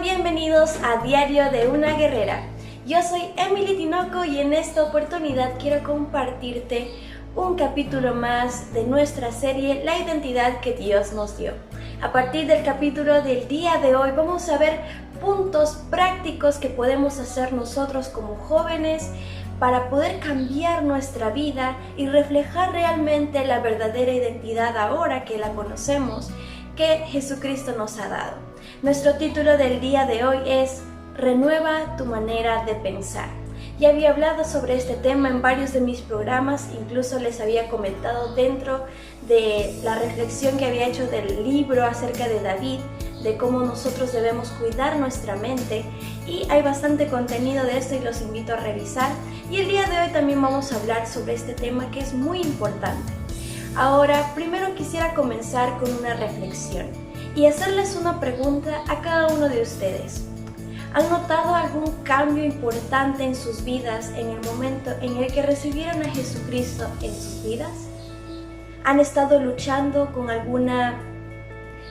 bienvenidos a Diario de una Guerrera. Yo soy Emily Tinoco y en esta oportunidad quiero compartirte un capítulo más de nuestra serie La identidad que Dios nos dio. A partir del capítulo del día de hoy vamos a ver puntos prácticos que podemos hacer nosotros como jóvenes para poder cambiar nuestra vida y reflejar realmente la verdadera identidad ahora que la conocemos, que Jesucristo nos ha dado. Nuestro título del día de hoy es Renueva tu manera de pensar. Ya había hablado sobre este tema en varios de mis programas, incluso les había comentado dentro de la reflexión que había hecho del libro acerca de David, de cómo nosotros debemos cuidar nuestra mente, y hay bastante contenido de esto y los invito a revisar. Y el día de hoy también vamos a hablar sobre este tema que es muy importante. Ahora, primero quisiera comenzar con una reflexión y hacerles una pregunta a cada uno de ustedes. ¿Han notado algún cambio importante en sus vidas en el momento en el que recibieron a Jesucristo en sus vidas? ¿Han estado luchando con alguna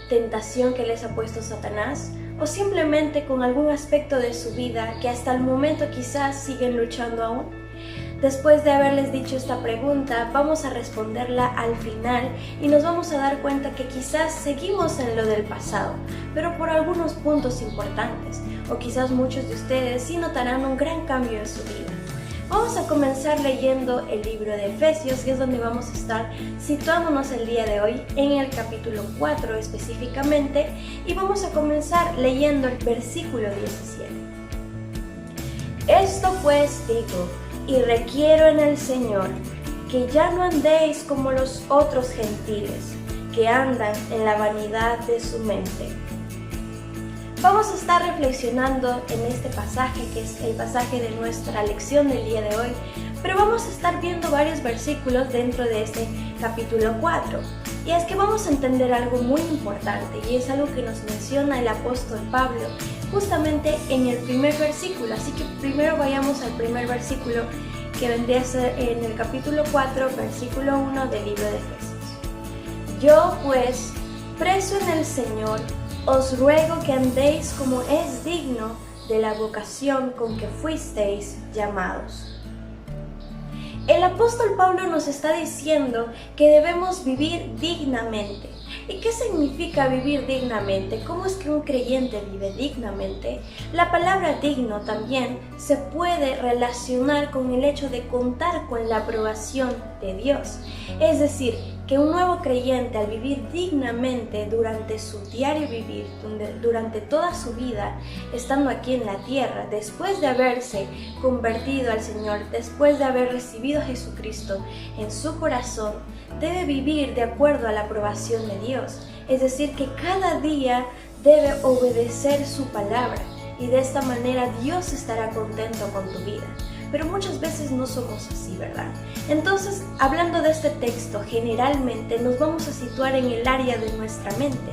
tentación que les ha puesto Satanás? ¿O simplemente con algún aspecto de su vida que hasta el momento quizás siguen luchando aún? Después de haberles dicho esta pregunta, vamos a responderla al final y nos vamos a dar cuenta que quizás seguimos en lo del pasado, pero por algunos puntos importantes, o quizás muchos de ustedes sí notarán un gran cambio en su vida. Vamos a comenzar leyendo el libro de Efesios, que es donde vamos a estar situándonos el día de hoy, en el capítulo 4 específicamente, y vamos a comenzar leyendo el versículo 17. Esto pues digo, y requiero en el Señor, que ya no andéis como los otros gentiles, que andan en la vanidad de su mente. Vamos a estar reflexionando en este pasaje, que es el pasaje de nuestra lección del día de hoy, pero vamos a estar viendo varios versículos dentro de este capítulo 4. Y es que vamos a entender algo muy importante, y es algo que nos menciona el apóstol Pablo justamente en el primer versículo. Así que primero vayamos al primer versículo, que vendría a ser en el capítulo 4, versículo 1 del libro de Efesios. Yo pues, preso en el Señor, os ruego que andéis como es digno de la vocación con que fuisteis llamados. El apóstol Pablo nos está diciendo que debemos vivir dignamente. ¿Y qué significa vivir dignamente? ¿Cómo es que un creyente vive dignamente? La palabra digno también se puede relacionar con el hecho de contar con la aprobación de Dios. Es decir, que un nuevo creyente al vivir dignamente durante su diario vivir, durante toda su vida, estando aquí en la tierra, después de haberse convertido al Señor, después de haber recibido a Jesucristo en su corazón, debe vivir de acuerdo a la aprobación de Dios. Es decir, que cada día debe obedecer su palabra, y de esta manera Dios estará contento con tu vida. Pero muchas veces no somos así, ¿verdad? Entonces, hablando de este texto, generalmente nos vamos a situar en el área de nuestra mente,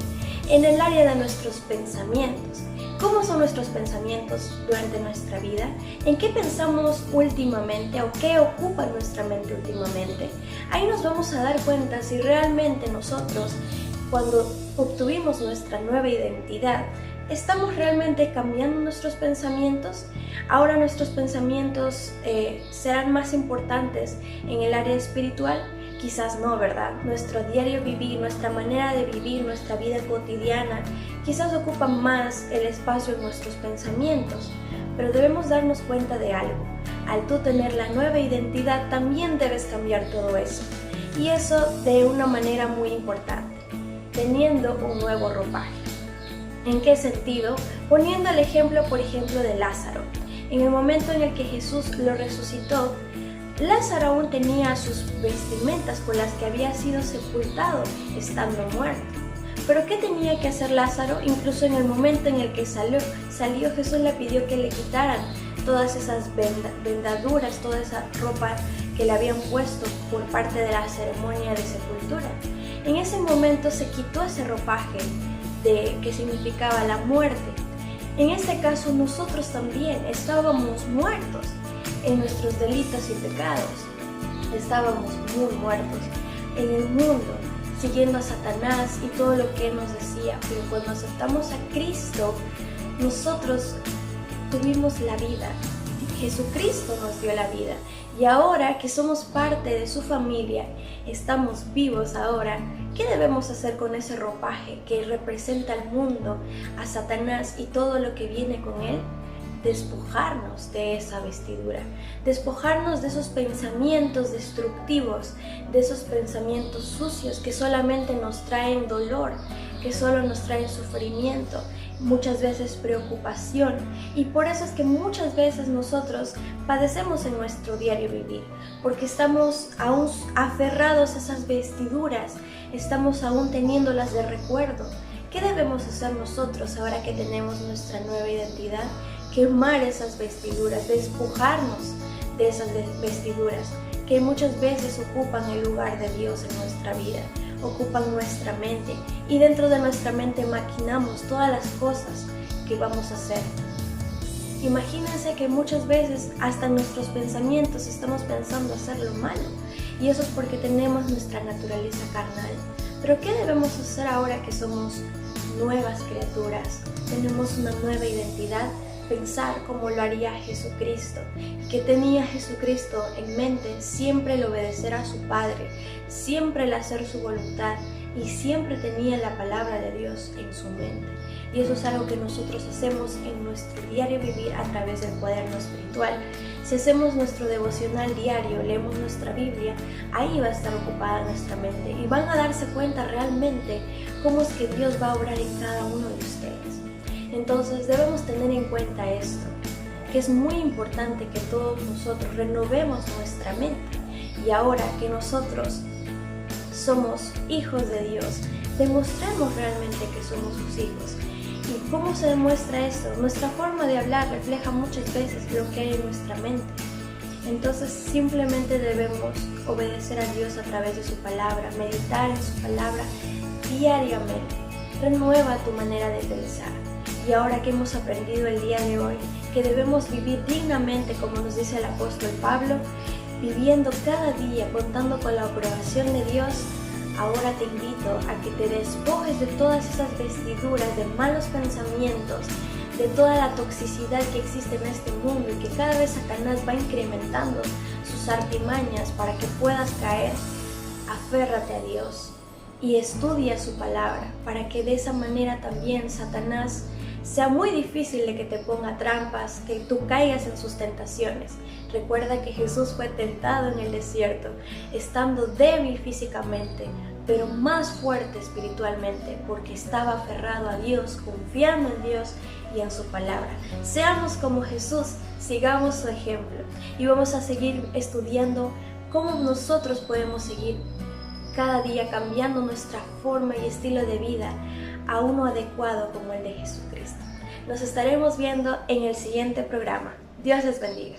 en el área de nuestros pensamientos. ¿Cómo son nuestros pensamientos durante nuestra vida? ¿En qué pensamos últimamente o qué ocupa nuestra mente últimamente? Ahí nos vamos a dar cuenta si realmente nosotros, cuando obtuvimos nuestra nueva identidad, ¿estamos realmente cambiando nuestros pensamientos? Ahora nuestros pensamientos serán más importantes en el área espiritual. Quizás no, ¿verdad? Nuestro diario vivir, nuestra manera de vivir, nuestra vida cotidiana, quizás ocupa más el espacio en nuestros pensamientos. Pero debemos darnos cuenta de algo. Al tú tener la nueva identidad, también debes cambiar todo eso. Y eso de una manera muy importante, teniendo un nuevo ropaje. ¿En qué sentido? Poniendo el ejemplo, por ejemplo, de Lázaro. En el momento en el que Jesús lo resucitó, Lázaro aún tenía sus vestimentas con las que había sido sepultado estando muerto. ¿Pero qué tenía que hacer Lázaro? Incluso en el momento en el que salió, Jesús le pidió que le quitaran todas esas vendaduras, toda esa ropa que le habían puesto por parte de la ceremonia de sepultura. En ese momento se quitó ese ropaje que significaba la muerte. En este caso nosotros también estábamos muertos en nuestros delitos y pecados. Estábamos muy muertos en el mundo, siguiendo a Satanás y todo lo que nos decía. Pero cuando aceptamos a Cristo, nosotros tuvimos la vida. Jesucristo nos dio la vida. Y ahora que somos parte de su familia, estamos vivos ahora, ¿qué debemos hacer con ese ropaje que representa al mundo, a Satanás y todo lo que viene con él? Despojarnos de esa vestidura, despojarnos de esos pensamientos destructivos, de esos pensamientos sucios que solamente nos traen dolor, que solo nos traen sufrimiento, muchas veces preocupación, y por eso es que muchas veces nosotros padecemos en nuestro diario vivir, porque estamos aún aferrados a esas vestiduras, estamos aún teniéndolas de recuerdo. ¿Qué debemos hacer nosotros ahora que tenemos nuestra nueva identidad? Quemar esas vestiduras, despojarnos de esas vestiduras que muchas veces ocupan el lugar de Dios en nuestra vida, ocupan nuestra mente, y dentro de nuestra mente maquinamos todas las cosas que vamos a hacer. Imagínense que muchas veces hasta en nuestros pensamientos estamos pensando hacer lo malo, y eso es porque tenemos nuestra naturaleza carnal. Pero ¿qué debemos hacer ahora que somos nuevas criaturas? Tenemos una nueva identidad. Pensar como lo haría Jesucristo. ¿Qué tenía Jesucristo en mente? Siempre el obedecer a su Padre, siempre el hacer su voluntad, y siempre tenía la palabra de Dios en su mente. Y eso es algo que nosotros hacemos en nuestro diario vivir a través del cuaderno espiritual. Si hacemos nuestro devocional diario, leemos nuestra Biblia, ahí va a estar ocupada nuestra mente y van a darse cuenta realmente cómo es que Dios va a obrar en cada uno de ustedes. Entonces debemos tener en cuenta esto, que es muy importante que todos nosotros renovemos nuestra mente, y ahora que nosotros somos hijos de Dios, demostremos realmente que somos sus hijos. ¿Y cómo se demuestra esto? Nuestra forma de hablar refleja muchas veces lo que hay en nuestra mente. Entonces simplemente debemos obedecer a Dios a través de su palabra, meditar en su palabra diariamente. Renueva tu manera de pensar. Y ahora que hemos aprendido el día de hoy que debemos vivir dignamente, como nos dice el apóstol Pablo, viviendo cada día contando con la aprobación de Dios, ahora te invito a que te despojes de todas esas vestiduras de malos pensamientos, de toda la toxicidad que existe en este mundo y que cada vez Satanás va incrementando sus artimañas para que puedas caer. Aférrate a Dios y estudia su palabra para que de esa manera también Satanás sea muy difícil de que te ponga trampas, que tú caigas en sus tentaciones. Recuerda que Jesús fue tentado en el desierto, estando débil físicamente, pero más fuerte espiritualmente, porque estaba aferrado a Dios, confiando en Dios y en su palabra. Seamos como Jesús, sigamos su ejemplo, y vamos a seguir estudiando cómo nosotros podemos seguir cada día cambiando nuestra forma y estilo de vida a uno adecuado como el de Jesucristo. Nos estaremos viendo en el siguiente programa. Dios les bendiga.